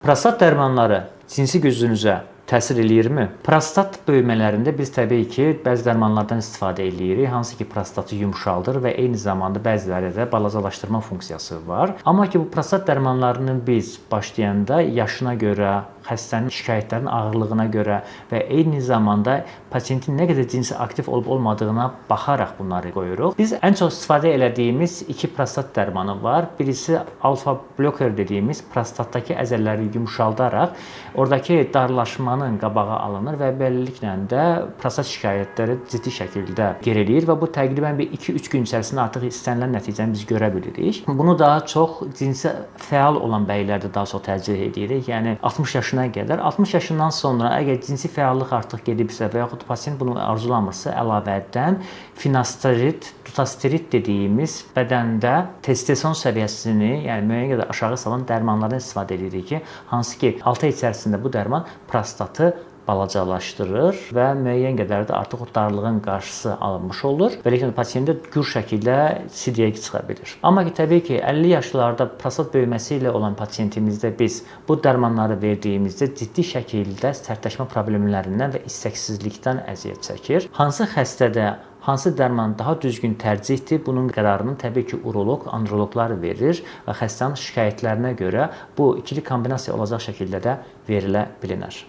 Prostat dərmanları cinsi gücünüzə təsir eləyirmi? Prostat böyümələrində biz təbii ki, bəzi dərmanlardan istifadə eləyirik, hansı ki, prostatı yumşaldır və eyni zamanda bəziləri də balacalaşdırma funksiyası var. Amma ki, bu prostat dərmanlarını biz başlayanda yaşına görə, xəstənin şikayətlərinin ağırlığına görə və eyni zamanda pasiyentin nə qədər cinsi aktiv olub-olmadığına baxaraq bunları qoyuruq. Biz ən çox istifadə elədiyimiz iki prostat dərmanı var. Birisi alfa bloker dediyimiz prostatdakı əzələləri yumşaldaraq oradakı darlaşmanın qabağı alınır və beləliklə də prostat şikayətləri ciddi şəkildə geriləyir və bu təqribən 2-3 gün içərisində artıq istənilən nəticəni biz görə bilirik. Bunu daha çox cinsi fəal olan bəylərdə daha çox tərcih edirik. Yəni 60 yaşına qədər, 60 yaşından sonra əgər cinsi fəallıq artıq gedibsə və yaxud pasiyent bunu arzulamırsa, əlavədən finasterid, dutasterid dediyimiz bədəndə testosteron səviyyəsini, yəni müəyyən qədər aşağı salan dərmanlardan istifadə edirik ki, hansı ki 6 ay içərisində bu dərman prostatı balacalaşdırır və müəyyən qədər də artıq o darlığın qarşısı alınmış olur. Beləliklə pasiyentdə gür şəkildə sidyaya çıxa bilir. Amma ki təbii ki 50 yaşlarda prostat böyüməsi ilə olan pasiyentimizdə biz bu dərmanları verdiyimizdə ciddi şəkildə sərtləşmə problemlərindən və istəksizlikdən əziyyət çəkir. Hansı xəstədə hansı dərman daha düzgün tərcihdir? Bunun qərarını təbii ki uroloq, androloqlar verir və xəstənin şikayətlərinə görə bu ikili kombinasiya olacaq şəkildə də verilə bilinir.